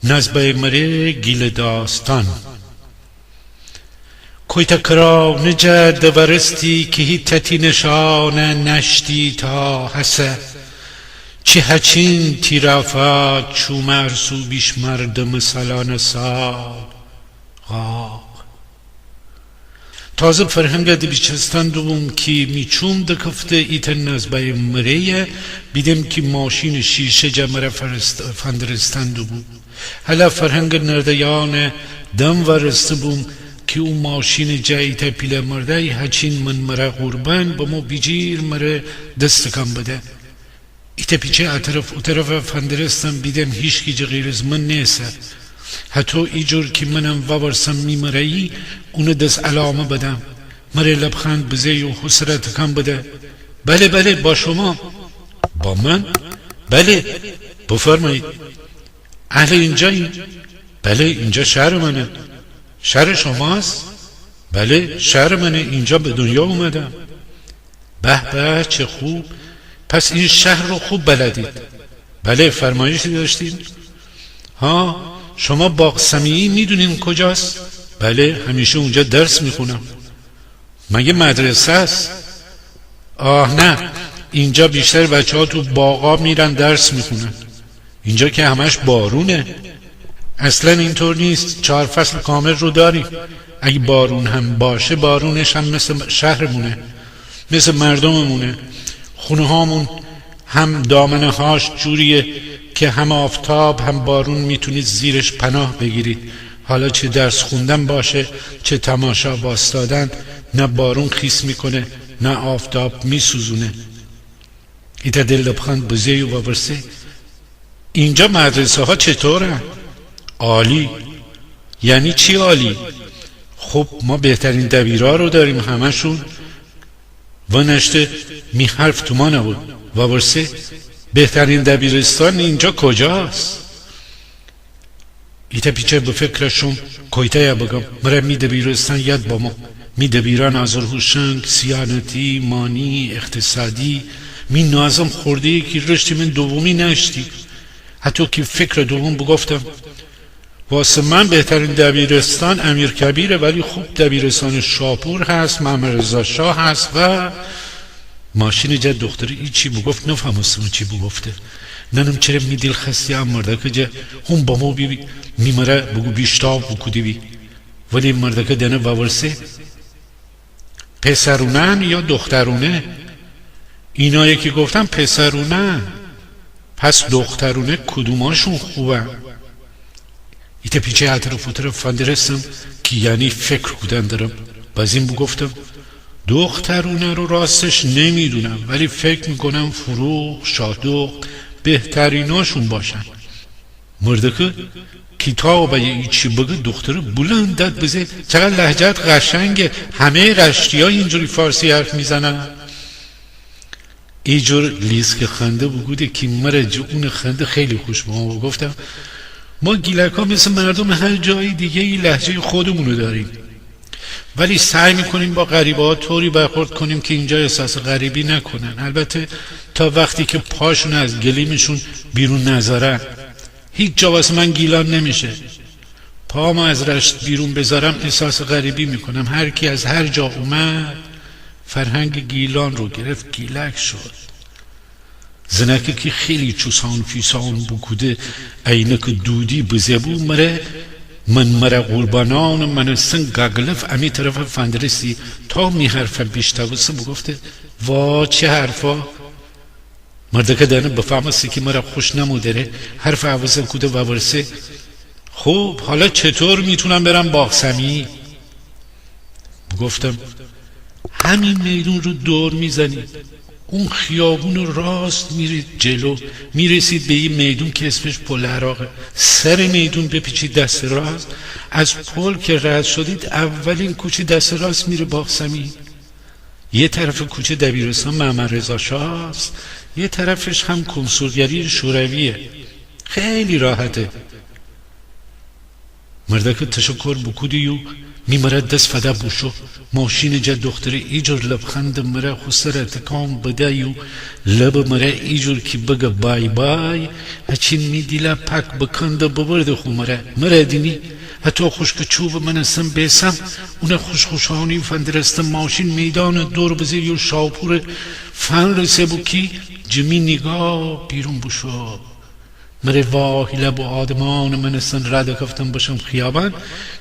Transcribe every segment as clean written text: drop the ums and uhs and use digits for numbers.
نزبه مره گیل داستان کویتا کرا نجد ورستی که هیتتی نشانه نشتی تا حسه چی هچین تیرافات چو مرسو بیش مردم سالان سال غاق تازه فرهنگ دبیچستان دوم کی میچوم دکفته ایتن نزبه مره بیدم کی ماشین شیشه جمره فندرستان دوم حالا فرهنگ نردیان دم ورسته بوم که اون ماشین جاییت پیله مرده هچین من مره قربان با ما بیجیر مره دستکم بده ایتا پیچه اطرف فندرستان بیدم هیچ کی غیر از من نیسته حتی ایجور که منم وابرسم میمره ای اون دست علامه بدم مره لبخند بزه و حسرت کم بده بله بله با شما با من بله بفرمایید اهل اینجایی بله اینجا شهر منه شهر شماست بله شهر منه اینجا به دنیا اومدم به به چه خوب پس این شهر رو خوب بلدید بله فرمایشی داشتید ها شما باغ سمیعی میدونین کجاست بله همیشه اونجا درس میخونم مگه مدرسه است آه نه اینجا بیشتر بچه ها تو باغا میرن درس میخونن اینجا که همش بارونه اصلا اینطور نیست 4 فصل کامل رو داریم اگه بارون هم باشه بارونش هم مثل شهرمونه مثل مردممونه خونه هامون هم دامنه هاش جوریه که هم آفتاب هم بارون میتونید زیرش پناه بگیرید حالا چه درس خوندن باشه چه تماشا باستادن نه بارون خیس میکنه نه آفتاب میسوزونه ایتا دل لبخند بزی و باورسه اینجا مدرسه ها چطوره؟ عالی یعنی چی عالی؟ خب ما بهترین دبیرها رو داریم همشون و نشته می حرف تو ما نبود وابرسه بهترین دبیرستان اینجا کجاست؟ ایتا پیچه به فکرشون کویتا یا بگم مره می دبیرستان یاد با ما می دبیران آزرهوشنگ سیانتی مانی اقتصادی می نازم خورده که رشتی من دومی نشتی حتی که فکر دوم بگفتم واسه من بهترین دبیرستان امیرکبیره ولی خوب دبیرستان شاپور هست محمد رضا شاه هست و ماشین جد دختری ای چی بگفت نفهمستم چی بگفته ننم چرا می دل خستی هم مرده که جه هم با ما بی میمره بگو بیشتاب بکودی بی ولی مرده که دنه باورسه پسرونن یا دخترونه اینا یکی گفتم پسرونه پس دخترونه کدوماشون خوبه ایتا پیچه اطرف فندرستم که یعنی فکر کودن دارم باز این بگفتم دخترونه رو راستش نمیدونم ولی فکر میکنم فروغ شادوغ بهتریناشون باشن مرده که کتاب یه چی بگه دختره بلند داد بزه چقدر لهجت قشنگه همه رشتی ها اینجوری فارسی حرف میزنن اینجور لیز که خنده بگوده که مره اون خنده خیلی خوش ما گفتم ما گیلک ها مثل مردم هر جایی دیگه این لهجه خودمونو داریم ولی سعی میکنیم با غریبه ها طوری برخورد کنیم که اینجا احساس غریبی نکنن البته تا وقتی که پاشون از گلیمشون بیرون نذارن هیچ جا واسه من گیلان نمیشه پام از رشت بیرون بذارم احساس غریبی میکنم هر کی از هر جا اومد فرهنگ گیلان رو گرفت گیلک شد زنکه که خیلی چوسان فیسان بکوده اینه که دودی بزبو مره قربانان من سن گاگلف امی طرف فندرسی تا می حرفم بیشتوسه بگفته وا چه حرفا مرده که دانه بفهمسته که مرا خوش نمودره حرف عوضم کوده و ورسه خب حالا چطور میتونم برم باغ سمیعی گفتم همین میدون رو دور میزنید اون خیابون رو راست میرید جلو میرسید به این میدون که اسمش پل عراقه سر میدون بپیچید دست راست از پل که رد شدید اولین کوچه دست راست میره باغ سمیعی یه طرف کوچه دبیرستان محمد رضا شاه است یه طرفش هم کنسولگری شورویه خیلی راحته مرده که تشکر بکودیو میمره دست فدا بوشو ماشین جا دختر ایجور لبخند مره خسر تکام بدایو لب مره ایجور کی بگه بای بای هچین می دیلا پک بکنده ببرده خو مره دینی حتی خوش که چوب من اسم بیسم اون خوشخوشانی فندرست ماشین میدان دور بزیر یو شاپور فن رسه بو کی جمی نگاه بیرون بوشو مره واهی لب و آدمان من استن رد کفتم باشم خیابان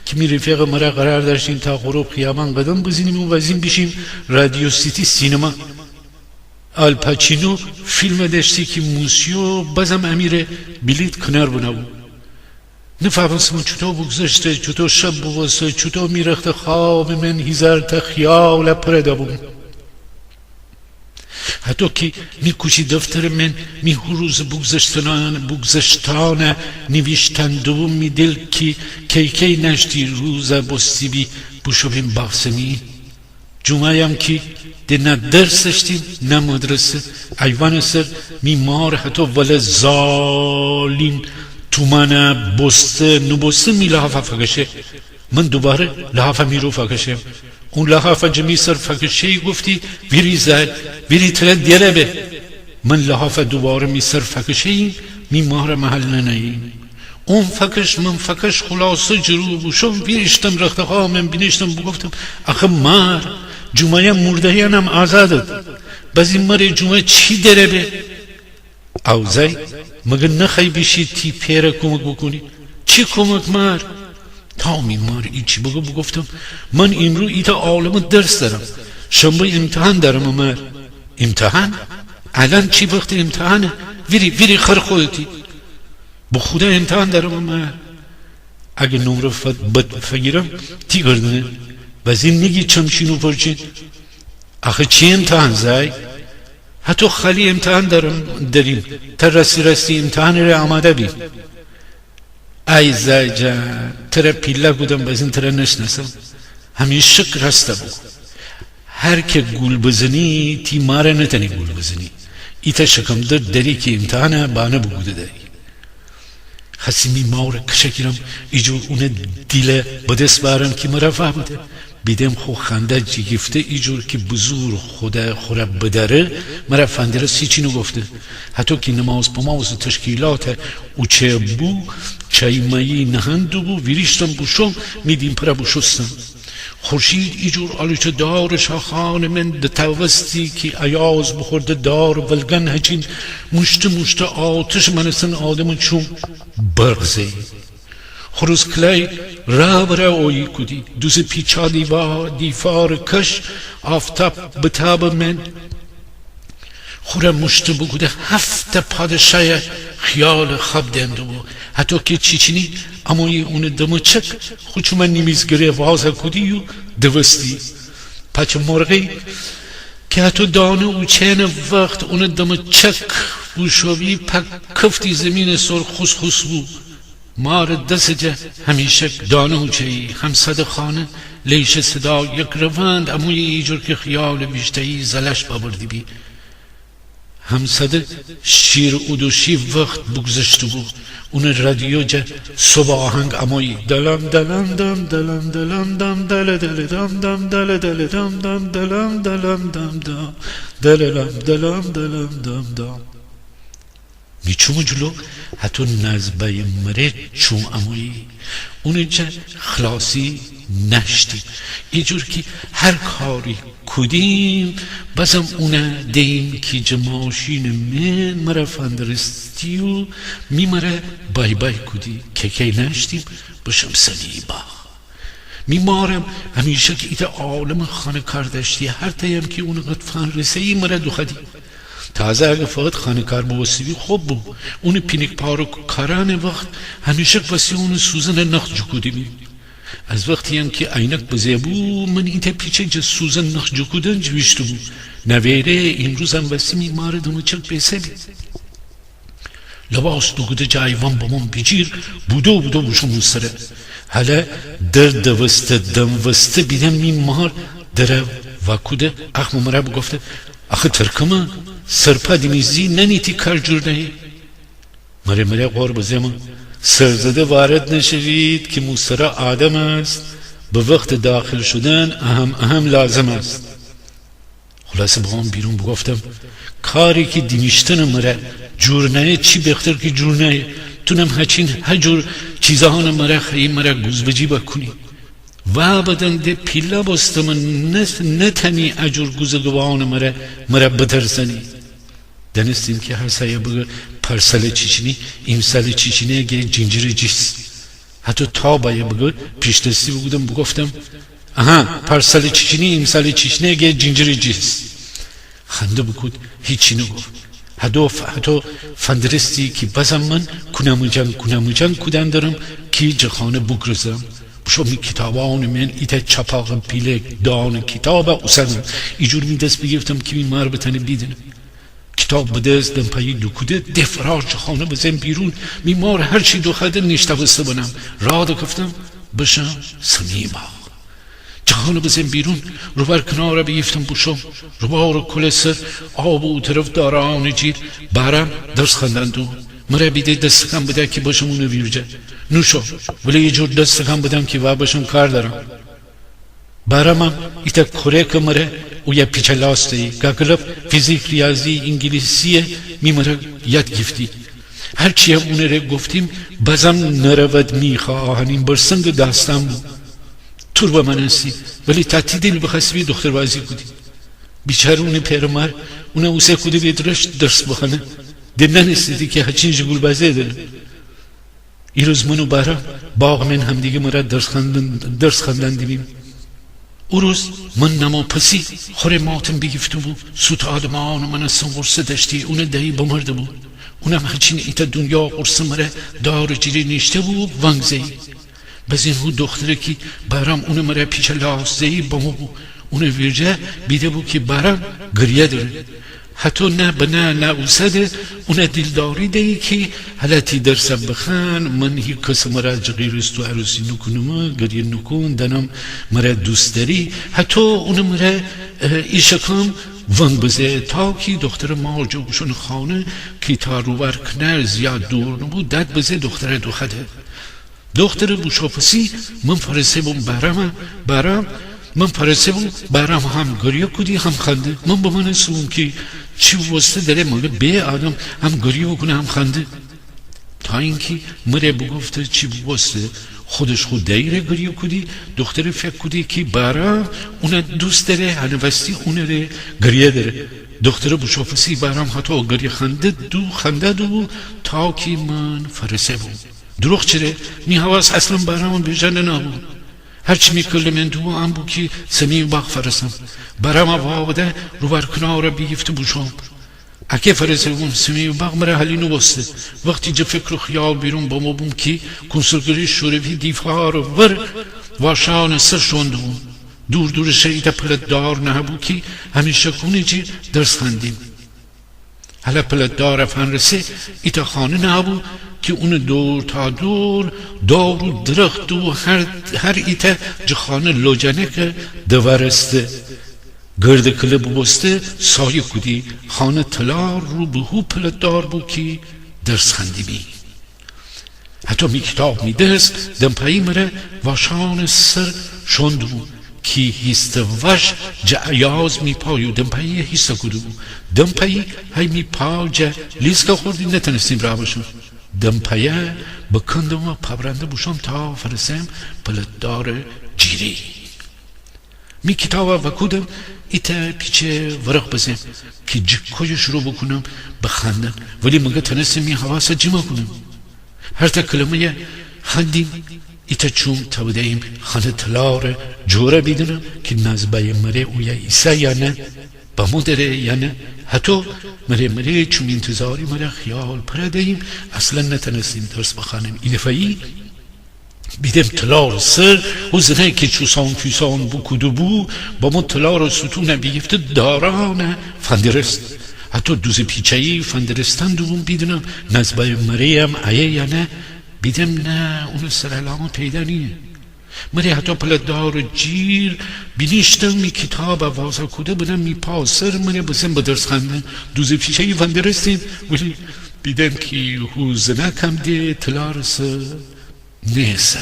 که می رفیق مره قرار داشتیم تا غروب خیابان قدم بزنیم و وزیم بشیم رادیو سیتی سینما آلپاچینو فیلم داشتی که موسیو بازم امیر بلیت کنار بناو نفهمم چطور بگذشته چطور شب بوسته چطور میرخت خواب من هزار تا خیال پرده بود حتی که میکوشی دفتر من می هروز بگذشتانه نویشتندو می دل کی نشتی روز بستی بی بوشویم باسمی جمعه هم که ده نه درس داشتیم نه مدرسه ایوان سر میمار حتی ولی زالین تو من بسته می لحافه فکشه من دوباره لحافه میرو فکشم اون لحافه جمی سر فکشه گفتی ویری تره دیره به من لحافه دوباره می سر فکشه می مهر محل ننهیم اون فکش من فکش خلاصه جرو بوشم ویرشتم رخته خواه من بینشتم بگفتم اخه مر جمعه مرده هم آزادد بازی مر جمعه چی داره به اوزای مگه نخوای بشی تی پیره کمک بکنی چی کمک مر تا میمار ایچی بگفتم من امرو ایتا عالم درس دارم شنبه امتحان دارم مر امتحان؟ الان چی وقت امتحانه؟ ویری خر خودتی با خدا امتحان دارم مر اگه نمره بد فگیرم تی گردنه بازی نگی چمشینو پرچین آخه چی امتحان زای؟ حتی خالی امتحان داریم تا رسی امتحان رو آماده بیم ای زای جان تره پیله بودم بازین تره نشنسم همین شک رسته بود هر که گول بزنی تی ماره نتنی گول بزنی ایتا شکم داری که امتحانه بانه بگوده داری خسیمی ماور کشکیرم ایجور اون دیل بدست بارم که مرفع بوده بیدم خو خنده جگفته ایجور که بزور خدا خوره بدره مرا فندره چینو گفته حتی که نماز پماز تشکیلات او چه بو چای مایی نهندو بو ویریشتم بوشم میدیم پره بوشستم خورشید ایجور آلوچه دار شاخان من ده توستی که ایاز بخورده دار ولگن هچین مشت آتش منستن آدم چون برغزه خروز کلی را اویی کدی دوز پیچا دیفار کش آفتاب بتاب من خوره مشت بگوده هفته پادشای خیال خواب دنده بود حتی که چیچینی اما اون دمچک خوچو من نمیزگره وازه کدی و دوستی پچه مرغی که حتی دانه و چین وقت اون دمچک بوشوی پک کفتی زمین سر خس بود مار دسته همیشه دانه و چهی همسد خانه لیش صدا یک روند اموی ایجور که خیال بیشتهی زلش بابردی بی همسد شیر ادوشی وقت بگذشته بود اون رادیو جه صبح آهنگ اموی دلم دلم دم دلم دلم دم دل دل دم دم دل دل دم دم دلم دلم دم دم دلم دلم دلم دم دم میچوم جلو حتی نزبه مره چوم اموی اونجا خلاصی نشتیم اینجور که هر کاری کدیم بازم اونه دیم که جماشین من مرا فندرستی و میمره بای کدی که نشتیم باشم سلیبا میمارم همیشه که ایتا عالم خانه کار داشتی هر تایم که اون قد فندرستی مرا دوخدی تازه اگه فقط خانه کار بوسیبی خوب بود اون پینک پارو کاران وقت همیشه واسه اون سوزن نخ جکودی بی از وقتی هم که عینک بزه بود من ایتا پیچه جه سوزن نخ جکودن جویشتو بود نویره امروز هم واسه میماره دمچک بیسه بی لباس دوگده جایوان با من بجیر بودو بوشم اون سره حالا در وسته دم وسته بیدم میمار دره وکوده اخ ممره بگفته آخه ترکمه سرپا دیمیزی ننیتی کار جور نهی مره قور بزیمه سرزده وارد نشوید که مسترا آدم است، به وقت داخل شدن اهم لازم است. خلاصه با هم بیرون بگفتم کاری که دینشتن مره جور نه چی بختر که جور نه تونم هر جور چیزهان مره خیلی مره گوزبجی بکنی و بدن ده پیلا بستم نه تنی اجور گوزگوان مره بترسنی. دانستیم که هر سایه بگه پرسل چیچینی امسال چیچینی اگه جنجیر جیس حتی تا بایه بگه پیشتستی بگفتم پرسل چیچینی امسال چیچینی اگه جنجیر جیس. خنده بکود هیچی نگفت. حتی فندرستی که بازم من کنموجن کودن دارم که جخانه بگرزم بشو می کتابان من ایتا چپاق پیله دان کتاب اصدم ایجور می دست بگیفتم که می مار بتنه بیدنم کتاب بدست دم پایی دکوده دفراش جخانه بزن بیرون می مار هرچی دخده نشته بسته بنم را دکفتم بشم سمیما جهان بزن بیرون رو بر کنار بیفتم بوشم رو بار کل سر آب و طرف داران جیر برم درس خندندو مرا بیده دستکم بده که باشم اونو ویرجه نوشو ولی یه جور دستکم بدم که باشم کار دارم برم هم ایتا کره که مرا او یه پیچه لاسته گاگلب فیزیک ریاضی انگلیسیه می مرا یاد گفتی هرچی هم اونه رو گفتیم بازم نرود میخواهنیم برسنگ داستان بود تور با من هستی ولی تاتی دل بخواستی دختر بازی کدی بیچاره اون پیرمر اون اوسه کدی بیدرش درس بخونه دل نستیدی که هچین جگول بازی دل این روز منو بارا باغ من هم دیگه مرا درس خواندن دیبیم. او روز من نما پسی خوره ماتم بگیفتم بود سوت آدمان و من اصلا غرصه داشتی اون دهی بمرده بود اونم هچین ایتا دنیا غرصه مرا دار جیری نشته بود وانگزهی بز این دختره که برام اون مرا پیش لحظه‌ای با ما اون ویرجه بیده بود که برام گریه داره حتی نه بنا نه اوسده اون دلداری دهی که حالتی درسم بخن من هی کس مرا جغیرست و عروسی نکنم گریه نکن دنم مرا دوست داری حتی اون مرا ایشکم وان بزه تا که دختر ما جوشون خانه که تا روبر کنر زیاد دور نبود داد بزه دختر دوخده دختر بوشافسی من فرسه بوم برام من فرسه بوم برام هم گریه کدی هم خنده من با من سوم که چی واسطه داره مال به آدم هم گریه بکنه هم خنده تا اینکه مره بگفته چی واسطه خودش خود دایره گریه کدی دختر فکر کدی که برام اون دوست داره هنوستی اون ره گریه داره دختر بوشافسی برام حتی گریه خنده دو تا که من فرسه بوم دروغ چره می حواس اصلا برامون بیجنه نبود هرچی میکله من دو هم بود که سمی باق فرسم برام واده رو بر کنار بیفته بوشم اگه فرسه بوم سمی باق مرا حلینو بسته وقتی جا فکر و خیال بیرون با ما بوم که کنسولگری شوروی دیفها رو ور واشان سر شونده بوم دور شهیده پلت دار نه بود که همیشه کنه جی درس خندیم حالا پلت دار افن رسه ایتا خانه نبود که اون دور تا دور دار و درخت و هر ایتا جخانه لوجنه که دوارسته گرد کله ببسته سایه کدی خانه تلار رو به هو پلت دار بود که درس خندی بی حتی می کتاب می دست دمپایی مره واشان سر شنده بود که هیست وش جعیاز می پایو دمپایی هیست کدو بود دمپایی های می پاو جا لیسکا خوردی نتنستیم را باشم دمپایه بکندم و پبرنده بوشم تا فرسم پلتدار جیری می کتاب وکودم ایتا پیچه ورق بزن که جکوی شروع بکنم بخندن ولی مگه تنستم می حواسه جمع کنم هر تا کلمه خندیم ایتا چون تا بدهیم خانه تلار جوره بیدنم که نزبای مره او یا ایسا یا نه با مدره یا نه حتی مره چون انتظاری مره خیال پردهیم اصلا نتنستیم درس بخانم این دفعی بیدم تلار سر و زنه که چوسان فیسان بو کدو بو با من تلار ستون بیفته داران فندرست حتی دوز پیچهی فندرستان دوم بیدنم نزبای مره هم آیه یا نه بیدم نه اون سر علامه پیدا نیه مره حتی پلتدار جیر بینیشتم می کتاب واسه کده بدم می پاسر مره بسن بدرس خندن دوز پیشه ای فندرستیم ولی بیدم که حوزنکم دی تلارسه نیسه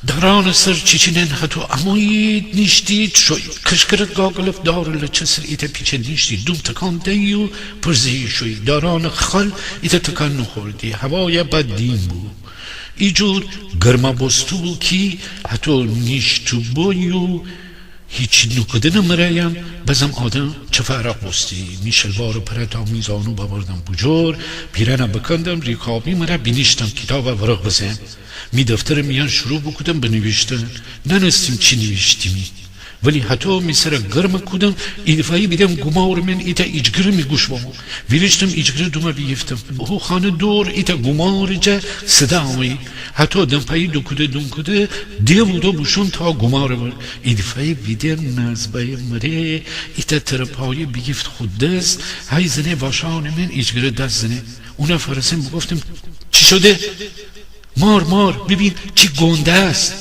داران سر چیچینن هتو اموید نیشتید شوی کشکرت گاگلف دار لچسر ایتا پیچه نیشتید دوم تکان دیو پرزی شوی داران خل ایتا تکان نخوردی هوای بد دین بود ایجور گرما بستو بود کی هتو نیشتو بویو هیچ نکده نمرایم بزم آدم چه فرق بستی میشلوار پرتا میزانو ببردم بجور پیرنم بکندم ریکابی مرا بینیشتم کتاب ورق بزن می دفتر میان شروع بکودم بنوشتن ننستیم چی نوشتیمی ولی حتی می سر گرم کودم ایدفایی بیدم گمار من ایتا ایجگر می گوش بامو ویرشتم ایجگر دوما بیفتم او خانه دور ایتا گمار جا صدا آمایی حتی دمپایی دو کده دیمودو بوشون تا گمار بر ایدفایی بیدم نزبای مره ایتا ترپایی بیفت خود دست های زنه واشان من ایجگر دست زنه اونا فرسیم بگفتم چی شده؟ مار ببین چی گنده است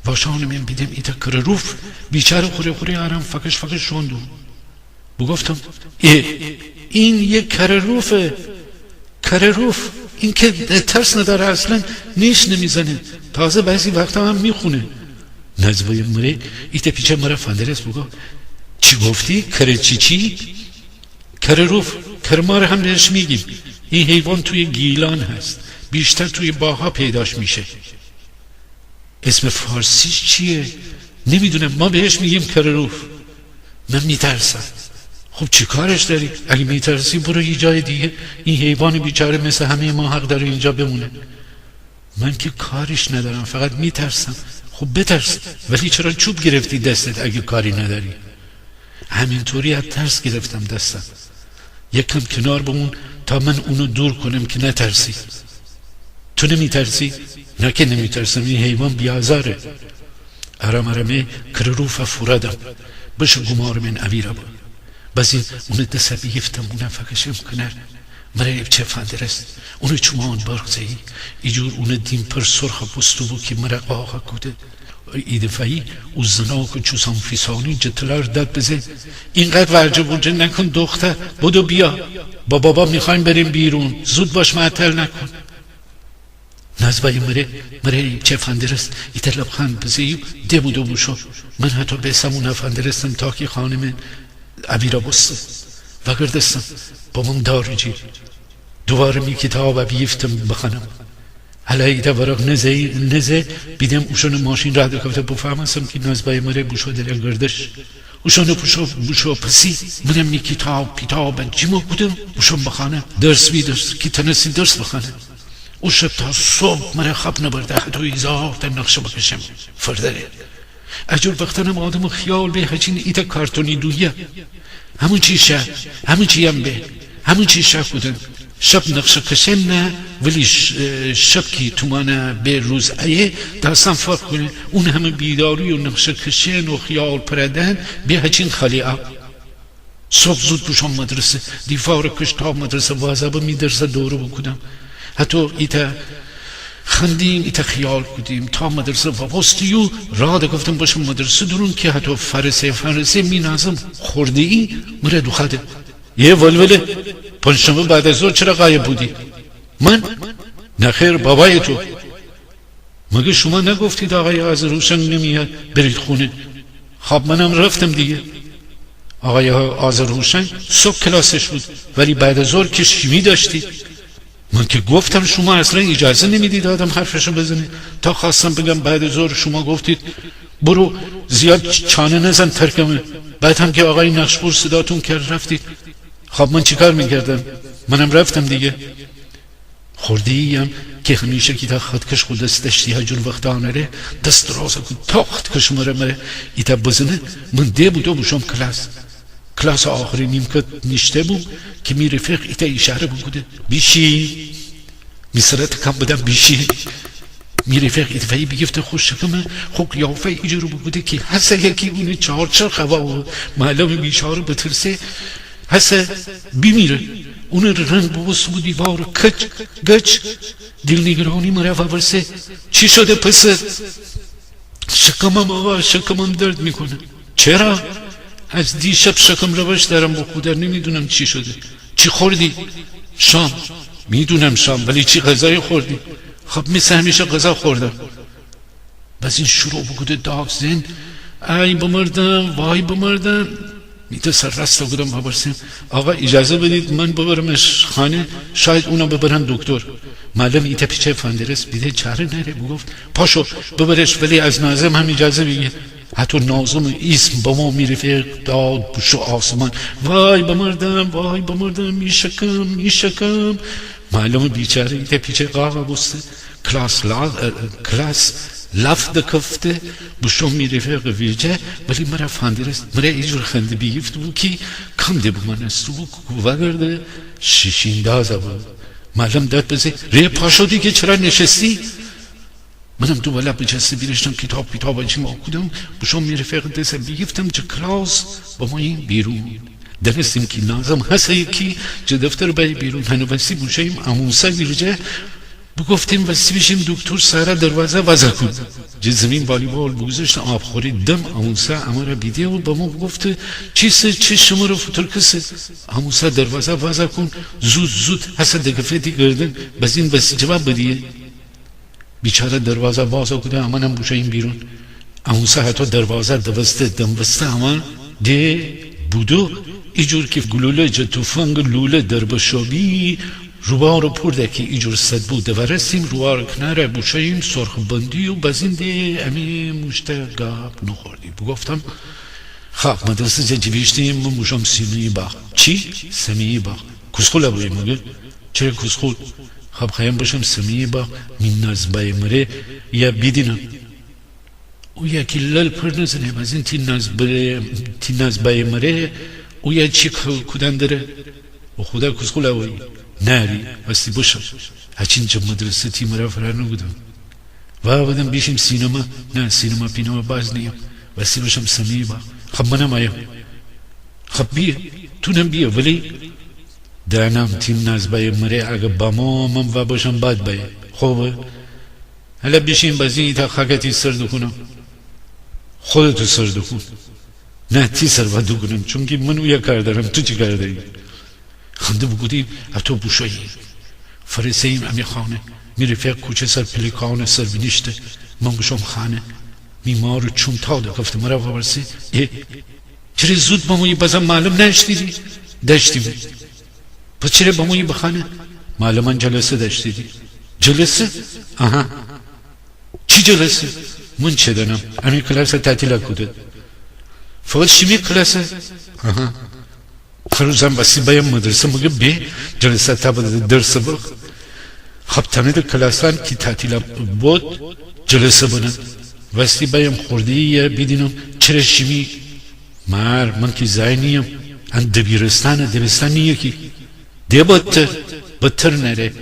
واشان من بیدم ایتا کرروف بیچاره خوری آرام فکش شوندو بگفتم این یک کرروف این که ترس نداره اصلا نیش نمیزنه تازه بعضی وقتا هم میخونه نزوای مره ایتا پیچه مره فندرس بگو چی گفتی؟ چی؟ کرروف کرمار هم بهش میگیم این حیوان توی گیلان هست بیشتر توی باغ‌ها پیداش میشه اسم فارسیش چیه؟ نمیدونم ما بهش میگیم کرروف من میترسم خب چی کارش داری؟ اگه میترسی برو یه جای دیگه این حیوان بیچاره مثل همه ما حق داره اینجا بمونه من که کاریش ندارم فقط میترسم خب بترس ولی چرا چوب گرفتی دستت اگه کاری نداری؟ همینطوری از ترس گرفتم دستم یکم کنار بمون تا من اونو دور کنم که نترسی تو نمیترسی؟ نه که نمیترسم این حیوان بیازاره ارمه کرروف فوردم بشه گمار من اویره با بزین اون دسته بیفتم اون فکشم کنر مرا چه فندرست اون چمان برغزهی ایجور اون دیم پر سرخ بستو بو که مرا آقا کوده ایدفعی او زناک و چوسان فیسانی جتلار داد بزن اینقدر ورجه برجه نکن دختر بدو بیا با بابا میخوایم بریم بیرون زود باش معطل نکن نزبای مره چه فندرست ایتا لبخند بزیو ده بودو بوشو من حتی بسمون فندرستم تا که خانم عبیرا بسته و گردستم با من داری جی دوباره می کتاب بیفتم بخنم حالا ایتا ورق نزه بیدم اوشون ماشین راه دکفته بفهمستم که نزبای مره بوشو در گردش اوشون بوشو پسی منم می کتاب جیمو بودم اوشون بخانم درس که تنسی درس بخانم او شب تا صبح مرا خواب نبرده حتی ایزا در نقشه بکشم فردره اجور وقتانم آدم خیال به هچین ایتا کارتونی دویه همون چی هم به همون چی شب بودن شب نقشه کشم نه ولی شب کی تومانه به روز ایه داستان فرق کنه اون همه بیداری و نقشه کشن و خیال پردن به هچین خلیعه صبح زود بوشم مدرسه دیوار کشتاب مدرسه وازبه می درسه دوره بکنم حتی ایتا خندیم ایتا خیال کدیم تا مدرسه وابستیو را ده گفتم باشم مدرسه درون که حتی فرسه می نازم خورده ای مرا دوخده یه ولوله پنجشنبه بعد از ظهر چرا غایب بودی؟ من؟ نخیر بابای تو مگه شما نگفتید آقای آذروشن نمیاد برید خونه خب منم رفتم دیگه آقای آذروشن صبح کلاسش بود ولی بعد از ظهر که شیمی داشتید من که گفتم شما اصلا اجازه نمیدید آدم حرفشو بزنه تا خواستم بگم بعد ظهر شما گفتید برو زیاد چانه نزن ترکمه بعد هم که آقای نقشپور صداتون کرد رفتید خب من چیکار میکردم منم رفتم دیگه خوردی هم که همیشه که تا خودکش خود دستشتی ها جون وقت آنره دست رازه کن تا خودکش مره ایتا بزنه من ده بودو بوشم کلاس آخری نیمکت نشته بود که می رفیق ایتا اشاره بگوده بیشی میسرت کم بدم بیشی می رفیق ایتفایی بگفته خوش شکمه خوک یافه ایجا رو بگوده که حسه یکی اونه چهار خواه معلوم بیشاره بترسه حسه بیمیره اونه رنگ بوست بود دیوار گچ دلنگرانی مرا ورسه چی شده پسر شکمم درد میکنه چرا؟ از دیشب شکم روش دارم با خودر نمیدونم چی شده چی خوردی؟ شام. میدونم شام، ولی چی غذای خوردی؟ خب مثل همیشه غذا خوردم. بس این شروع بگوده داغ زن، ای بمردم، وای بمردم. میده سر رست بودم بابرسیم آقا اجازه بدید من ببرمش خانه، شاید اونا ببرن دکتر. معلم ایتا پیچه فندرس بیده چاره نره، بگفت پاشو ببرش، ولی از نازم هم اجازه بگیر. حتی نازم اسم با ما میرفه داد بشو آسمان، وای بمردم، وای بمردم، میشکم. معلم بیچاره ایتا پیچه قاقا بسته کلاس لفت کفته بشو میرفه قویجه، ولی مرا فندرست مرا ایجور خنده بیفت بو کی کم ده بو من استو بو وگرده شیشیندازه بود. معلم داد بزه ری پاشو دیگه چرا نشستی؟ منم دو بلا بجسته بیرشتم کتاب اجیم آکودم بشو میرفه قدسه بیفتم چه کلاس با ما این بیرون درستیم که نازم هسته یکی چه دفتر بای بیرون هنو بسی بوشهیم امونسا بیرجه بگفتیم وسی بشیم دکتر سارا دروازه وزا کن. جه زمین والیبال بگذاشت آب خورید دم امونسا اما را بیده و با ما بگفته چیسه چه شما رو فتر کسه؟ امونسا دروازه وزا کن زود حسن دقفتی گردن بزین وسی جواب بدیه. بیچاره دروازه وزا کنه اما نم بوشه این بیرون. امونسا حتی دروازه دوسته دم وسته اما ده بودو ایجور که گلوله جه توفنگ لوله در بشابی روبا رو پرده که ایجور صد بوده و رسیم روبا رو کناره بوشهیم سرخ بندی و بزینده امی مشته گاب نخوردی. بگفتم خب مدرسه جا جویشتیم من موشم سینوی باق. چی؟ سمیه باق. کسخول بایی مگه؟ چرا کسخول؟ خب خیام باشم سمیه باق من نازبای مره یا بیدینم او یکی لل پر نزنه بزین تی نازبای مره او یا چی کدن داره؟ و خدا کسخول بایی نری واستی باشم هچین جب مدرسه تی مرا فرانو بودم و بدم بیشیم سینما. نه سینما پینما باز نیم واستی باشم سمیه با. خب منم آیم خب بیه تو نم بیه ولی دانم تیم نازبای مره اگه با ما من و باشم باد بایه خوبه حالا بیشیم بازی تا خاکتی سر دکونم خودتو سر دکون نه تی سر با دکونم چونکه من اویا کار دارم تو چی کار داری؟ خنده بگودیم اتو بوشایی فرسیم امی خانه میره فکر کوچه سر پلیکان سر بینیشته من بشم خانه میمارو چون تا ده گفته مرا بابرسی چرا زود با موی بازم معلوم نشتیدی؟ داشتیم. پس چرا با موی بخانه؟ معلومان جلسه داشتیدی؟ جلسه؟ آها چی جلسه؟ من چه دانم امی کلاس تعطیل کده فقط شیمی کلاسه؟ آها خروزم بسی بایم مدرسه مگه به جلسه تا بده درس بخ. خب تمید کلاسان کی تعطیل بود جلسه بونه واستی بایم خوردی یا بیدینم چرا شیمی من که زای نیم ان دبیرستان نیه کی ده بدتر نره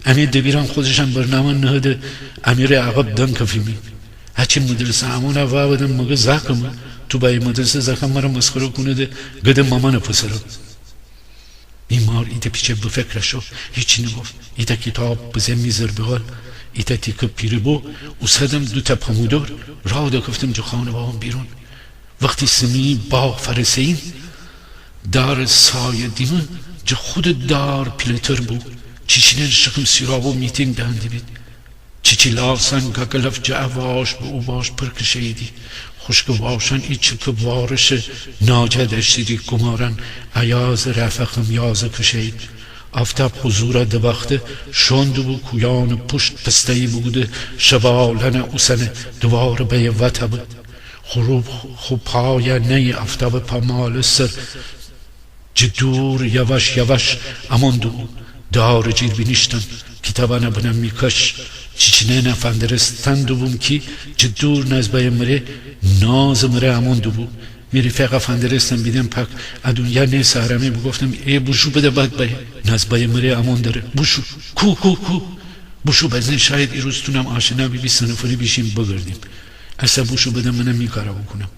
امی دبیران خودشان برنامه نهده امیر عقب دن کفیمی هچی مدرسه همونه و بدم مگه زاکم تو بای مدرسه زاکم مرا مسخره کنه ده گده مامان پسرم. بیمار ایده پیچه بفکرشو هیچی نگفت. ایده کتاب بزن میزر بغل ایده تیکه پیره بو و سدم دو تا پامودور راه دا کفتم جو خانه باهم بیرون. وقتی سمی باغ فرسین دار سایه دیمون جو خود دار پیلتر بو چیچینن شکم سیرابو میتینگ دهنده بید چیچی لاسن گگلف جعواش به او باش پرکشیدی خوشک واشن ایچه که وارش ناجه دشتیدی گمارن عیاز رفقم یاز کشید افتاب حضور دبخته شندو بو کویان پشت پستهی بوده شوالن اوسن دوار بی وطب خوب پای نی افتاب پامال سر جدور یواش اماندو دار جیر بینیشتن کتابانه بنم میکش چیچنه نفندرستن دوبوم کی جدور نزبای مره ناز مره اماندو بو میری فقه فندرستن بیدم پک ادونیا نه سهرمی بگفتم ای بوشو بده بد بای نزبای مره امان داره بوشو کو بوشو بزن شاید ای روز تونم آشنا بی سنفری بیشیم بگردیم اصلا بوشو بده منم میکاره بکنم.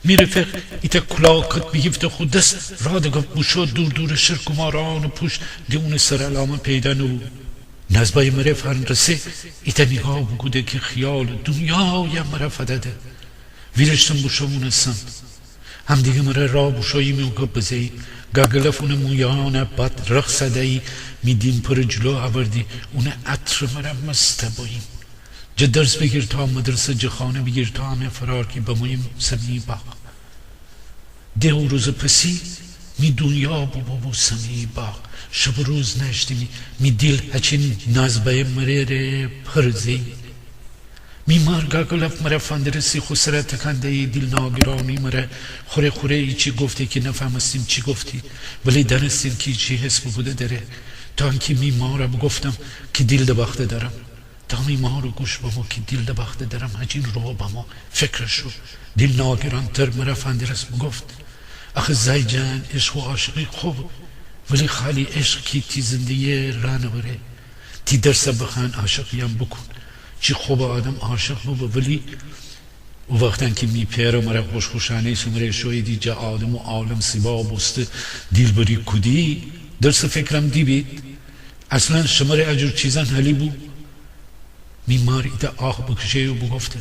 میرفق ایتا کلاکت بیگفته خود دست را دگف بوشو دور دور شرک و ماران و پوش دیون سر علامه پیدا نو نزبای مره فرنرسه ایتا نگاه بگوده که خیال دنیایم مره فدده ویرشتم بوشمون سن هم دیگه مره را بوشایی میوگه بزهی گاگلفون مویانه بد رخصده ای میدیم پر جلو آوردی اون عطر مره مستباییم جه درس بگیر تا مدرسه جه خانه بگیر تا همه فرار کی بمویم سمی باق ده و روز پسی می دنیا بو سمی باق شب روز نشتی می دل هچین نازبای مره ره پرزی می مارگا گلف مره فندرسی خسره تکنده ای دل ناگرانی مره خوره ای چی گفتی که نفهمستیم چی گفتی ولی دانستیم که چی حس بوده داره تا انکی می ماره بگفتم که دل دباخته دارم تامی ما رو گوش بمو که دل دباخته دارم هجین رو بمو فکرشو دل ناگران تر مره فندرس بگفت اخی زای جان عشق و عاشقی خوب ولی خالی عشق کی تی زندگی رانه بره تی درس بخان عاشقیم بکن چی خوب آدم عاشق بود ولی و وقتن که می پیره مره خوشخوشانه سمره شوی دی جا آدم و عالم سیبا بسته دیل بری کدی درس فکرم دی بید اصلا شماره اجور چیزان حلی بود میمار ایده آه بکشه و بگفته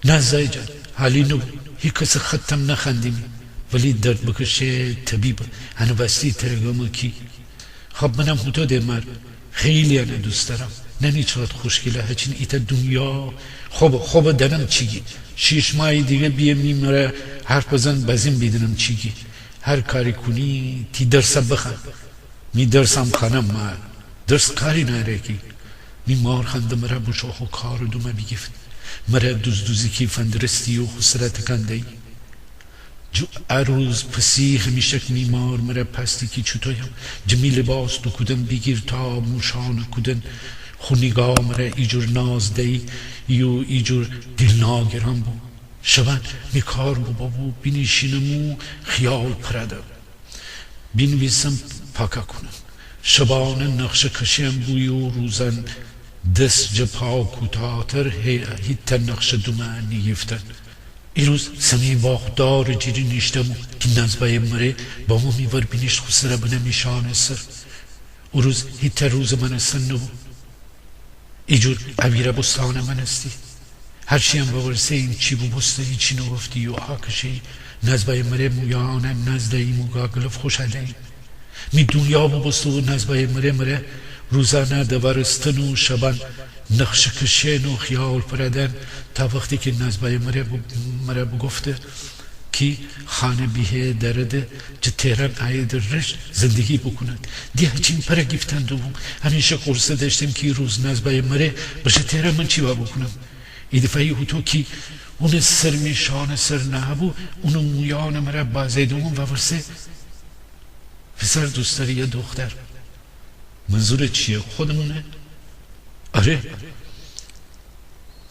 نه زای جان حالی نو هی کس ختم نخندیم ولی درد بکشه طبیب هنو بستی ترگمو کی خب منم هوتو ده مر خیلی هنه دوست دارم ننی چقدر خوشگله هچین ایتا دنیا خوب دنم چیگی 6 ماه دیگه بیه میمره حرف بزن بزین بیدنم چیگی هر کاری کنی تی درسم بخن می درسم خانم مر درس کاری نره کی می مار خنده مره بشاخ و کار دومه بیگفت مره دوزی کی فندرستی و خسرت کنده جو عروض پسی همیشه می مار مره پستی کی چطویم جمی لباس دو کدن بگیر تا موشان کدن خونیگاه مره ایجور ناز دی یو ایجور دل ناگران بو شبن می کار بو بینیشینمو خیال پرده بینویسم پاکا کنم شبانه نقش کشیم بوی و روزن دست جپا کوتاه‌تر هیت نقش دومن نیفتن ایروز سمی واقدار جیری نیشتمو که نزبای مره با ما میور بینیشت خسره بنه میشانه سر او روز هیت روز من سن نبو ایجور عبیره بستان من استی هرچی هم بورسه این چی بو بسته ای چی نگفتی و آکشی نزبای مره مویانه نزده ای موگا گلف خوش علی می دنیا بو بسته و نزبای مره روزانه دورستن و شبان نقش کشین و خیال پردن تا وقتی که نزبای مره بگفته که خانه بیه درده چه تهران آید رشت زندگی بکند دیه چین پره گفتند و همیشه قرصه داشتیم که روز نزبای مره بشه تهران من چی با بکنم ای دفعی هوتو که اون سر میشان سر نهبو اون مویان مره بازیدون و ورسه پسر دوست داری یا دختر منظور چیه خودمونه آره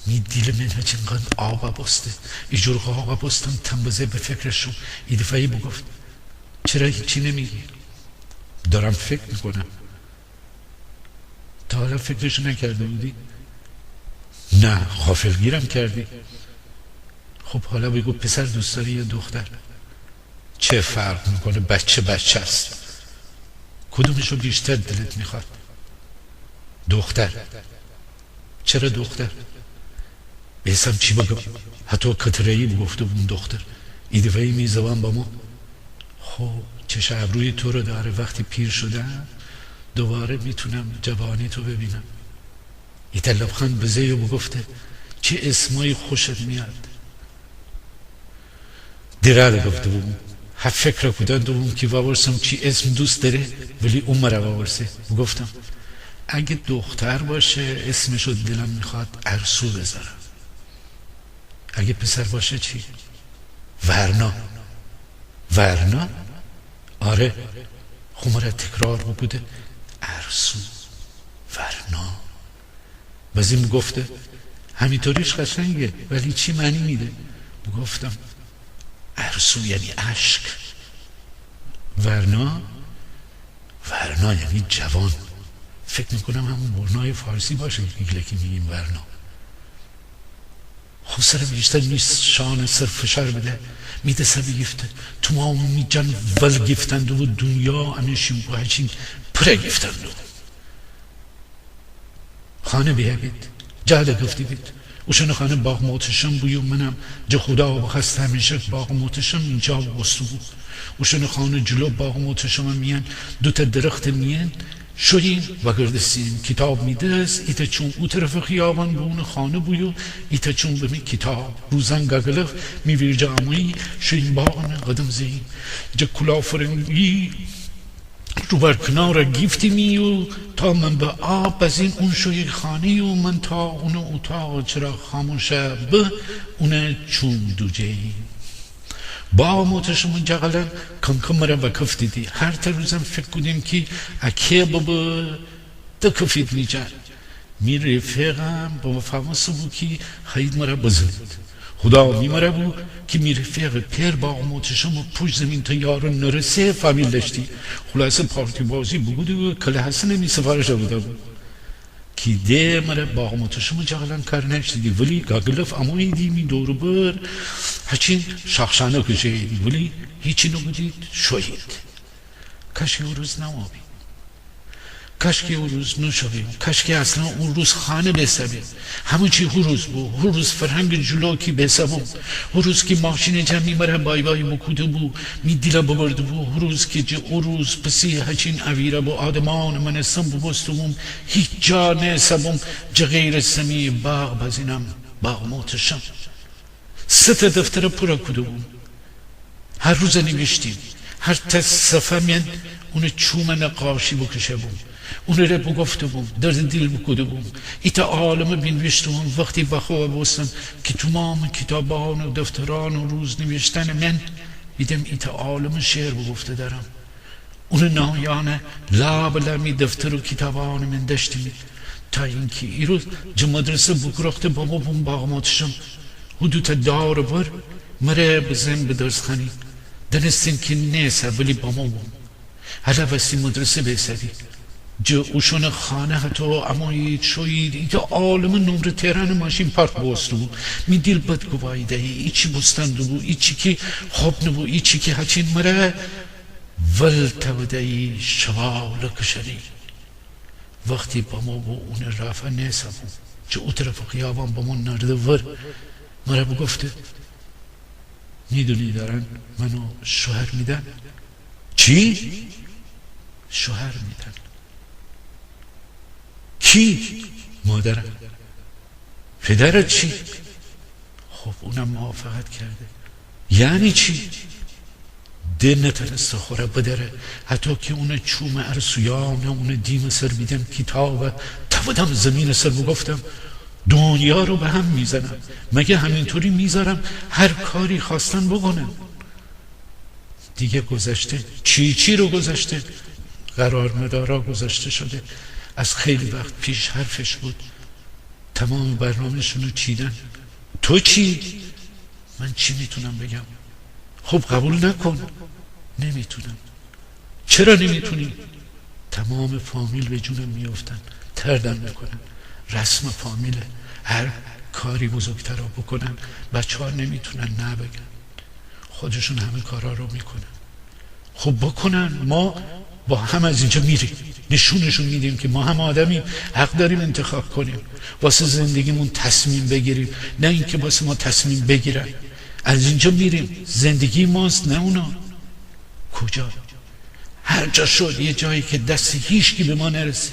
می دیل من هچین قند آقا بسته ایجور آقا بستم تنبزه به فکرشو ای دفعی بگفت چرا هیچی نمیگی دارم فکر میکنم تا حالا فکرشو نکرده بودی نه غافلگیرم کردی خب حالا بگو پسر دوست داری یا دختر چه فرق میکنه بچه است کدومشو بیشتر دلت میخواد دختر چرا دختر بیسم چی بگم حتی کترهی بگفته اون دختر ایدوهی میزوان با ما خب چش ابروی تو رو داره وقتی پیر شدم دوباره میتونم جوانی تو ببینم ایتا لبخند بزهی و بگفته چه اسمای خوشت میاد دیره گفته بود هر فکر کدن دوم که وابرسم چی اسم دوست داره ولی اون مرا وابرسه بگفتم اگه دختر باشه اسمشو دلم میخواد ارسو بذارم اگه پسر باشه چی؟ ورنا؟ آره خمره تکرار بوده ارسو ورنا بازیم گفته همینطوریش قشنگه ولی چی معنی میده؟ گفتم ارسو یعنی عشق ورنا یعنی جوان فکر میکنم همون ورنای فارسی باشه که میگیم ورنا خب سر بیشتر نیست شان سر فشار بده میده سر گفته تو ما می جان ول گفتند و دنیا انشیم و هچین پره گفتند خانه بیابید جهده گفتی بید اوشن خانه باغ موتشم بوی و منم جه خدا و بخست همیشه باغ موتشم اینجا بستو بود اوشن خانه جلو باغ موتشم میان دوتا درخت میان شدیم و گردستیم کتاب میدرس ایتا چون او طرف خیابان به اون خانه بویو ایتا چون به می کتاب روزن گگلف میویر جامعی شدیم باغن قدم زیم جا کلا فرنگی رو بر کنار گیفتی میو تا من به آب از این اون شوی خانه و من تا اون اتاق چرا خاموشه به اون چون دوجه با موتشمون جغلن کم مرا وکف دیدی هر روزم فکر کردیم که اکیه بابا دکفید میجن می رفیقم با فهمسه بود که خیلی مرا بزنید خدا می مرا بود که می رفیق پیر با موتشم و پشت زمین تا یارو نرسه فامیل داشتی خلاصه پارتی بازی بود و کل حسن می سفارش بوده بود که ده مرا با موتشم جغلن کار نشدی ولی گاگلف امایی دی می دور بر هچین شخصانه کشیدی ولی هیچی نبودید شوید کاش که اون روز نمابی کاش که اون روز نشویم کاش که اصلا اون روز خانه بسبیم همون چی هر روز بود هر روز فرهنگ جلو کی بسبم هر روز که ماشین جمعی مرا بای بای مکوده بود می دیلا ببرده بود هر روز که اون روز پسی هچین اویره با آدمان من اسم ببستم هیچ جا نسبم جا غیر سمی باغ بزینم باغ موتشم سه دفتر پورا کده بود هر روز نوشتیم هر صفحه من اون چوم نقاشی بکشه بود اون رو بگفته بود درد دل بکده بود ایتا عالم بینوشتم وقتی بخواه بستم که تمام کتابان و دفتران و روز نوشتن من بیدم ایتا عالم شعر بگفته دارم اون نایانه لابلمی دفتر و کتابان من داشتیم تا اینکه ای روز جو مدرسه بکرخته بابا بون باغماتشم حدود دار بر مره بزن به درس خانی دنستین که نیسه ولی با ما بون حالا وسی مدرسه بیسدی جو اوشون خانه حتی امایی شوید ایتا عالم نمره تیران ماشین پارک بوستو بود می دیل بد گوایی دهی ایچی بستندو بود ایچی که خوب نبود ایچی که هچین مره ول تودهی شوال کشری وقتی با ما بو اون رافه نیسه بود جو او طرف خیابان با من نرده ور مرا بگفته میدونی دارن منو شوهر میدن چی؟ شوهر میدن کی؟ مادرم پدرت چی؟ خب اونم موافقت کرده یعنی چی؟ دل نترسته خوره بدره حتی که اون چوم ارسویان اون دیم سر بیدم کتاب تودم زمین سر بگفتم دنیا رو به هم میزنم مگه همینطوری میذارم هر کاری خواستن بکنن دیگه گذشته چی رو گذشته قرار مدارا گذشته شده از خیلی وقت پیش حرفش بود تمام برنامه‌شون رو چیدن تو چی؟ من چی میتونم بگم خب قبول نکن نمیتونم چرا نمیتونی؟ تمام فامیل به جونم میافتن تردم میکنن رسم فامیله هر کاری بزرگتر رو بکنن بچه ها نمیتونن نه بگن خودشون همه کارا رو میکنن خب بکنن ما با هم از اینجا میریم نشونشون میدیم که ما هم آدمیم حق داریم انتخاب کنیم واسه زندگیمون تصمیم بگیریم نه اینکه واسه ما تصمیم بگیرن از اینجا میریم زندگی ماست نه اونا کجا هر جا شد یه جایی که دست هیچ کی به ما نرسه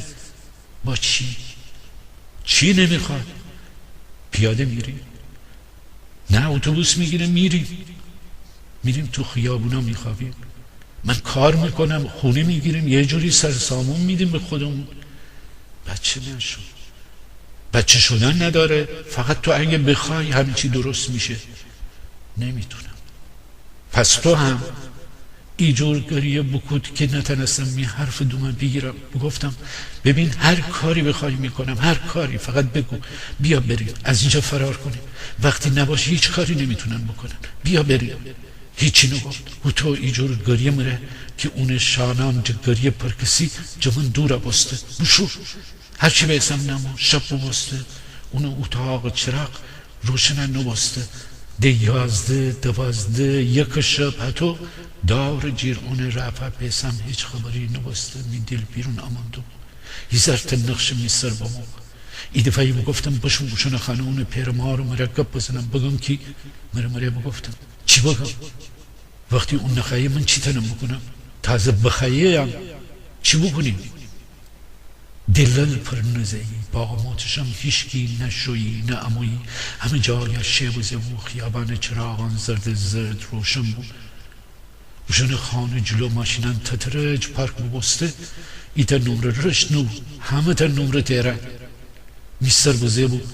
با چی نمیخواد پیاده میریم نه اتوبوس میگیریم میریم تو خیابونا میخوابیم من کار میکنم خونه میگیریم یه جوری سرسامون میدیم به خودمون بچه شدن نداره فقط تو اگه بخوای همه چی درست میشه نمیتونم پس تو هم ایجور گریه بکود که نتنستم می حرف دومن بگیرم گفتم ببین هر کاری بخوای میکنم هر کاری فقط بگو بیا بریم از اینجا فرار کنیم وقتی نباشی هیچ کاری نمیتونن بکنن بیا بریم هیچی نگفت و تو ایجور گریه مره که اون شانان جا گریه پرکسی جا من دور بسته بشور هرچی به اسم نمو شب بسته اون اتاق چراغ روشن نبسته ده 11 12 یک شب حتی دار جیر اون رفع پیسم هیچ خبری نبسته می دل بیرون اماندو یزرت نقش میسر با ما ای دفعی بگفتم بشون بشون خانون پیرما رو مرکب بزنم بگم کی مره بگفتم چی بگم وقتی اون نخیه من چی تنم بکنم تازه بخیه هم چی بکنیم دلل پر نزهی باغماتشم هیچکی نه شویی نه امویی همه جای شیبوزه و خیابان چراغان زرد روشن بود روشن خانه جلو ماشینان تترج پارک بسته ایتا نمره رشت نو همه تا نمره تیره میستر بزه بود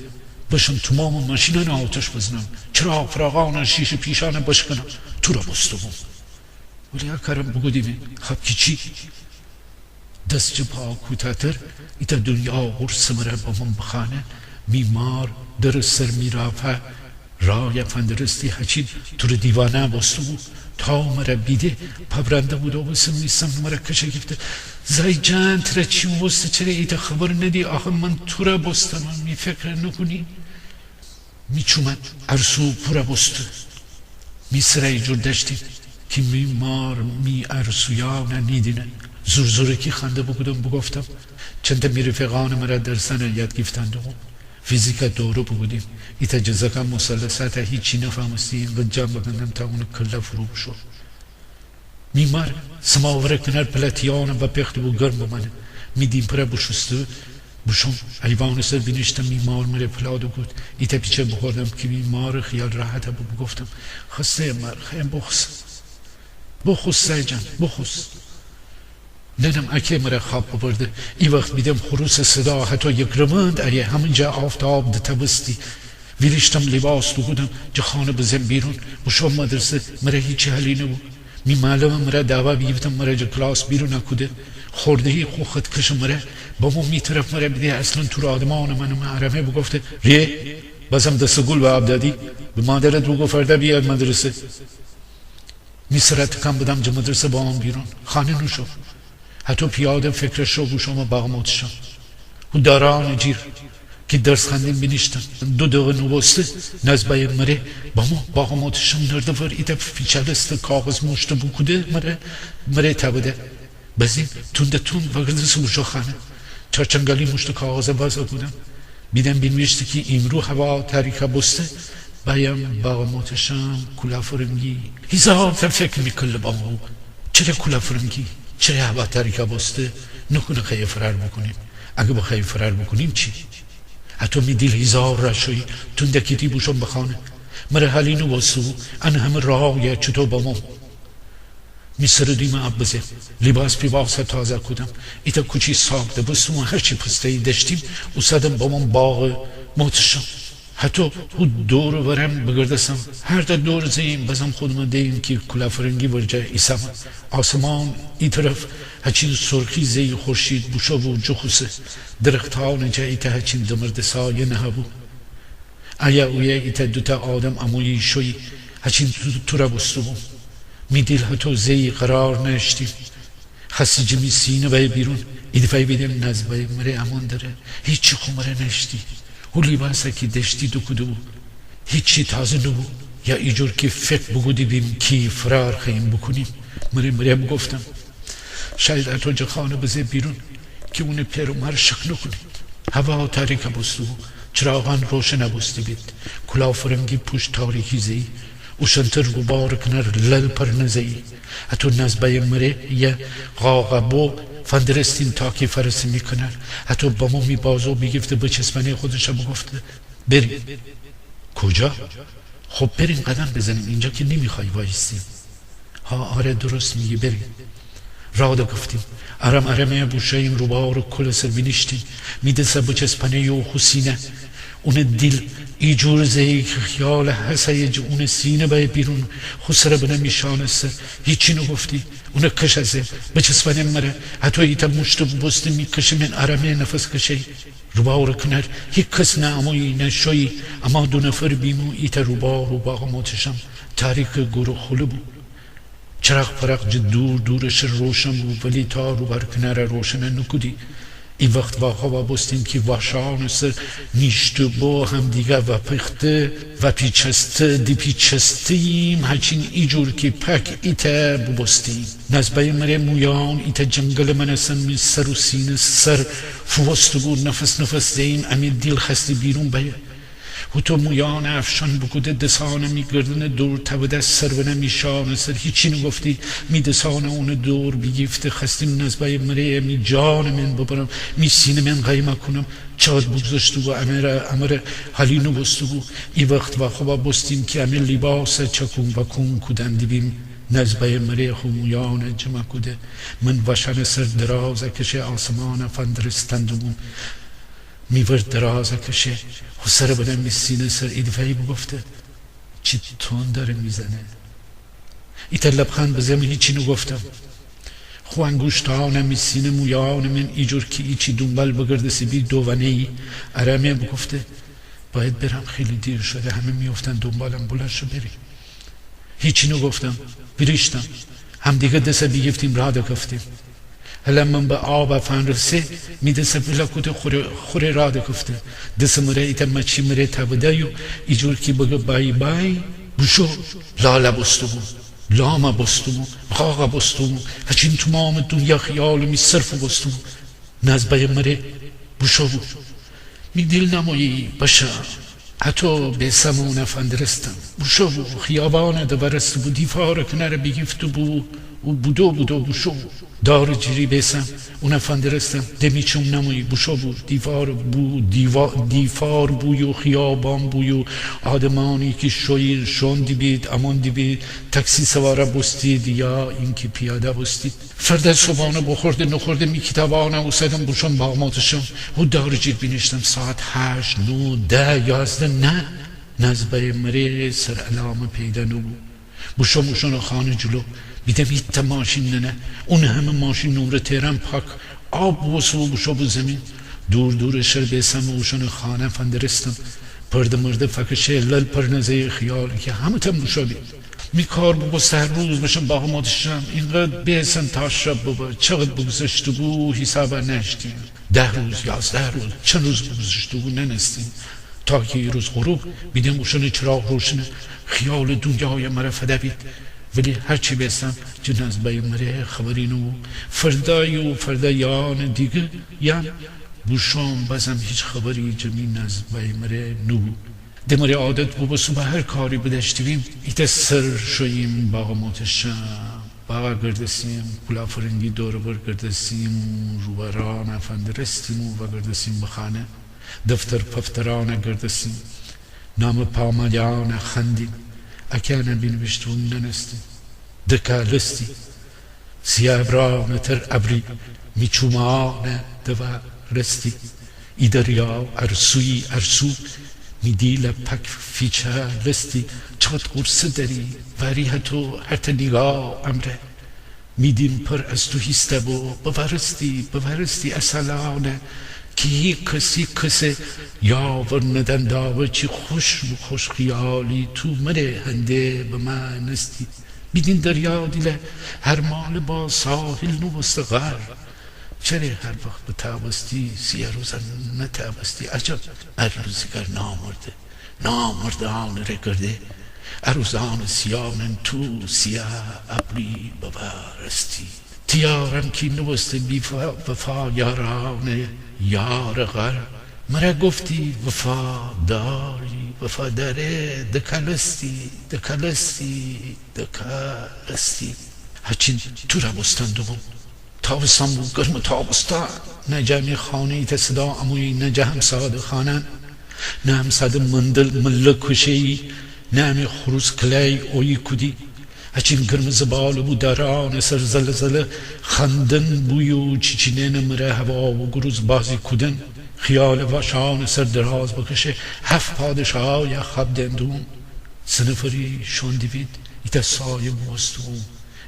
باشم تمام ماشینان آتش بزنم چراغ فراغان شیش پیشانه بشکنم تو را بسته بود ولی اکرم بگو دیمه خب کی چی دست جبها کوتاتر ایتا دنیا غرص مره با من بخانه میمار در سر میرافه رای فندرستی هچید تو رو دیوانه بستو بود تا مره بیده پبرنده بود و بسم نیستم مره کشه گفته زای جان تره چی بسته چرا ایتا خبر ندی آخه من تو را بستم می فکر نکنی می چومد ارسو پورا بسته می سره جور دشتی که میمار می ارسویا نیدینه زور کی خنده بگودم بگفتم چند می رفقان مرا درسن یاد گفتند فیزیک دورو بگودیم ایتا جزاکم مثلثات هیچی نفهمستیم و جام بگندم تا اون کلا فرو شد میمار سماوره کنار پلاتیان و پیخت بو گرم بمانه میدیم پره بشسته بشم ایوان سر بینشتم میمار مره پلادو گود ایتا پیچه بخوردم که میمار خیال راحت بگفتم خسته مر خیم بخوص سای جان بخوص ننم اکه مره خواب ببرده ای وقت بیدم خروس صدا حتی یک رمند ایه همینجا آفتاب ده تبستی ویرشتم لباس دو بودم جا خانه بزن بیرون بشم مدرسه مره هیچی حلی نبود می معلوم مره دعوه بیفتم مره جا کلاس بیرون نکوده خورده هی خو خود کش مره با مو می طرف مره بیده اصلا تو را آدمان من معرمه بگفته ریه بازم دست گل به عبدادی به مادرت بگو فرده بیاد مدرسه می سرت کم بدم جا مدرسه با هم بیرون خانه نشو حتی پیاده فکرش رو بوشم و باغماتشم و داران جیر که درس خندیم بینیشتن دو دقیقه نوسته نزبای مره با ما باغماتشم نرده ور ایده فیچلست کاغذ مشته بکوده مره تبده بزین تونده وگردرس بوشو خانه چرچنگالی مشته کاغذ بازا بودم بیدم بینویشته که امرو هوا تاریکه بسته بایم باغماتشم کلا فرنگی هزار فکر میکل با ما چرا کلا فرنگی چرا هوا تاریکه بسته نکنه خیلی فرار بکنیم اگه بخوای فرار بکنیم چی حتی می دیل هزار را شوی تندکیتی بوشم بخانه مره حالی نو باسو ان همه راه چطور با ما می سردیم عبزه لباس پیباس تازه کدم ایتا کچی ساخته بسو هرچی پسته داشتیم و صدم با من باغ موتشم حتی خود دور ورم بگردستم هر تا دور زیم بزم خودم دیم که کلا فرنگی ورجه ایسم آسمان ای طرف هچین سرخی زی خورشید بوشو و جخوسه درخت ها نجا ایتا هچین دمرد سایه نه بود ایا اویه ایتا دوتا آدم امویی شوی هچین تو را بستو بود می دیل حتی زی قرار نشتیم خستی جمی سینه بای بیرون ای دفعی بیدیم نزبای مره امان داره هیچی خمره نشتی و لیباسه که دشتی دو کدو هیچی تازه نبود یا ایجور که فکر بگودی بیم کی فرار خیلی بکنیم مره بگفتم شاید اتو جا خانه بزه بیرون که اون پیرو مر شک نکنید هوا تاریک بستو چراغان روشن نبستی بید کلا فرنگی پوش تاریکی زی و شنتر گبار کنر لل پر نزی اتو نزبای مره یا غاقبو فندرستین تاکی فرسی میکنن حتی با ما میبازو بیگفته به چسبنه خودش بگفته بریم کجا؟ خب بریم قدم بزنیم اینجا که نمیخوای وایستیم ها آره درست میگی بریم راده گفتیم ارمه بوشهیم رو بار و کل سر بینیشتیم میدسه به چسبنه یو حسینه اون دل ایجور زی خیال حسیج اون سینه بای بیرون خسره بنا میشانسته هیچی نو گفتی اون کش ازه بچسبنه مره حتی ایتا مشت بسته میکشه من ارمه نفس کشه روبا کنر هیچ کس نه اموی نه شوی اما دو نفر بیمو ایتا روبا ماتشم تاریک گورو خلو بود چراغ فرق دورش روشن بود ولی تا روبر کنر روشن نکودی این وقت واقعا بستیم که واشان سر نیشتو با هم دیگه و پخته و پیچسته دی پیچستیم هچین ایجور که پک ایتا ببستیم نزبای مره مویان ایتا جنگل من اسم می سر و سینه سر فوستگو نفس دیم امی دیل خستی بیرون بایه و تو مویان افشان بکوده دسانه میگردن دور تبده سر و نمیشانه سر هیچی نگفتی می دسانه اون دور بیگفته خستیم نزبای مره می جان من ببرم می سینه من قیمه کنم چاد بگذاشتو و امر حالینو بستو ای وقت و خوبا بستیم که امر لباس چکون بکون کودن دیبیم نزبای مره مویان جمع کده من وشن سر درازه کشه آسمان فندرستندمون میورد درازه کشه و سر بدن می سینه سر ایدفعی بگفته چی تون داره میزنه ایتا لبخند بزیم هیچی نگفتم خو انگوشتانم می سینه مویان من ایجور که ایچی دنبال بگردسی بی دوونه ای ارمه بگفته باید برم خیلی دیر شده همه میفتن دنبالم بلند شو بری هیچی نگفتم بریشتم هم دیگه دسته بیگفتیم را دکفتیم هلا من به آب فن رسه می دسته بلا کده خوره را دکفته دسته مره ایتا مچی مره تبده یو ایجور که بگه بای بای بشو لالا بستمون لاما بستمون غاقا بستمون هچین تمام دنیا خیال می صرف بستمون نزبای مره بشو می دل نمایی باشه حتی به سمون فندرستم بشو خیابان دورست بودی فاره کنار بگیفتو و بودو بشو دار جیری بیسم اون فندرستم دمیچون نمایی بشو دیفار بوی و خیابان بوی و آدمانی که شویر شوندی بید اماندی بید تاکسی سواره بستید یا اینکه پیاده بستید فرده صبحانه بخورده نخورده می کتابانه و سیدم بشون باغماتشم و دار جیر بینشتم ساعت 8 9 10 11 نه نزبه مره سر علامه پیدا نبود بشون خانه جلو بیدم ایتا ماشین نه اون همه ماشین نمره تهران پاک آب وصول بشو به زمین دور شر بیسم و بشون خانه فندرستم پرده مرده فکشه لل پرنزه خیال که همه تم بشو بید می کار بگو سر روز بشم باقاماتشم اینقدر بیسن تا شب بابا چقدر بگذشتو بو حساب نشتیم 10 روز 11 روز چند روز بگذشتو بو ننستیم تا که یه روز غروب بیدم بشون چراغ روشنه خیال دنیای مرفده بید ولی هرچی بیستم جناز بای مره خبری نو فردایان دیگه یعنی بوشام بازم هیچ خبری جمعی ناز بای مره نو دماره عادت ببسو به هر کاری بدشتیم ایتا سر شویم باقاماتشم باقا گردسیم کلا فرنگی دور بر گردسیم روبران فندرستیم و گردسیم بخانه دفتر پفتران گردسیم نام پامالیان خندیم اکیانه بینوشتون ننستی دکالستی سیاه بران تر ابری میچومان دوا رستی ای دریا ارسو میدیل پک فیچه لستی چقدر قرصه داری وری هتو هرت نگاه امره میدیم پر از تو هسته بورستی اصلانه که هی کسی یاور ندن داوه چی خوش خیالی تو مره هنده به من نستی بیدین دریا دیله هر مال با ساحل نو استغر چره هر وقت به تابستی 3 روزن نتابستی عجب روزگار نامرده آن رگرده روزان سیانن تو سیاه ابری ببرستی تیارم کی نوسته بی وفا یارانه یار غر مرا گفتی وفا داره دکالستی هچین تو را بستندمون تابستان بود گرم تابستان نه جمعی خانه ایت صدا اموی نه جهم ساده خانن نه هم ساده ملک کشی نه همی خروز کلی اوی کدی هچین گرم زبال بود داران سر زلزله خندن بویو چیچینه نمره هوا و گروز بازی کدن خیال واشان سر دراز بکشه 7 پادشاه یا خب دندون سنفری شون دیوید ایتا سایه بوستون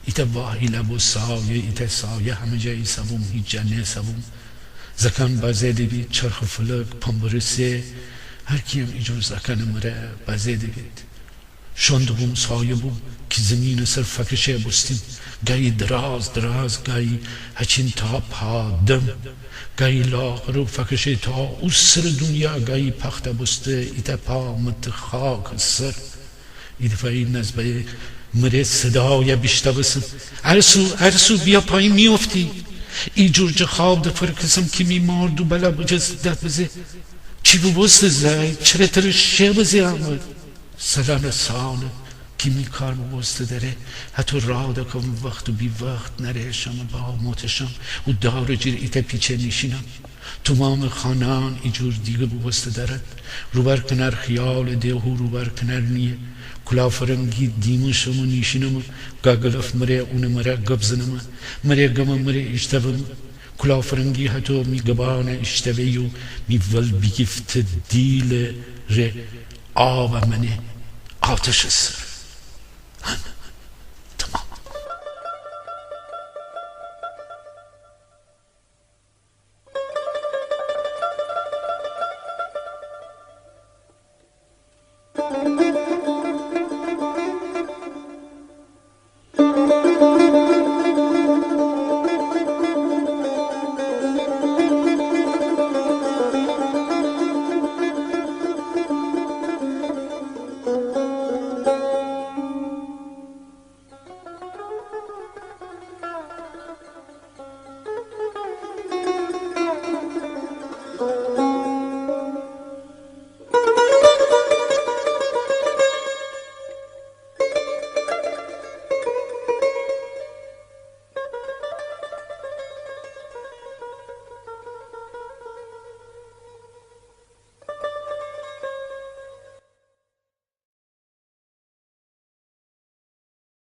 ایتا واهی لبو سایه ایتا سایه همه جایی سبوم هیچ جنه سبوم زکن بازه دیوید چرخ فلک پنبرسه هر کیم ایجور زکن مره بازه دیوید شند بوم سایه بوم که زمین سر فکشه بستیم گاهی دراز دراز گاهی هچین تا پادم گاهی لاغر و فکشه تا او سر دنیا گاهی پخت بسته ایتا پا مت خاک سر ایدفعی نزبه مره صدای بیشتر بسن ارسو بیا پایین میافتی ای جورج خواب ده فرکسم که میمارد و بلا بجز ده بزه چی بوست زای چرا تر شه بزه آمد سلام سانه کی می کار بوست داره حتی راه دکم وقت و بی وقت نرهشم با موتشم و دار جیر ایتا پیچه نیشینم تمام خانان ای جور دیگه بوست دارد روبر کنر خیال دیهو روبر کنر نیه کلافرنگی دیمشم و نیشینم گاگلف مره اون مره گبزنم مره گم مره اشتبم کلافرنگی حتی می گبان اشتبهی و می ول بیگفت دیل ره آب منه آتش سر